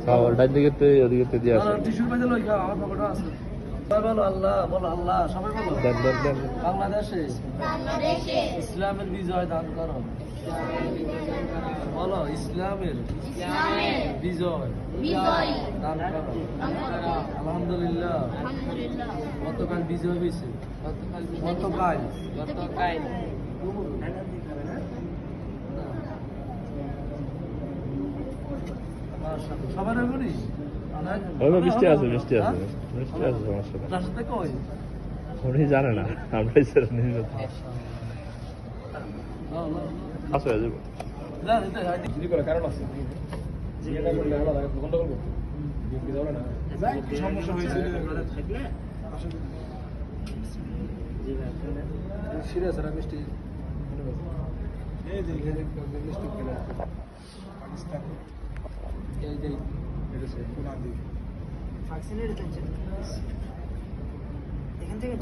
ডান দিকে তো ওদিকে তো দিয়ে আছে টিস্যুর মধ্যে লই খাও আমার পকেটে আছে সবাই বলো আল্লাহ বলো আল্লাহ সবাই বলো দেন বাংলাদেশে ইসলামের বিজয় দান করো বলো ইসলামের বিজয় দান করো আলহামদুলিল্লাহ গতকাল বিজয় হয়েছে গতকাল সবার বলি মিষ্টি আছে সমস্যা উনি জানে না আমরা কারণ আছে সমস্যা হয়েছে সিরিয়াস মিষ্টি মিষ্টি পাকিস্তান এখান থেকে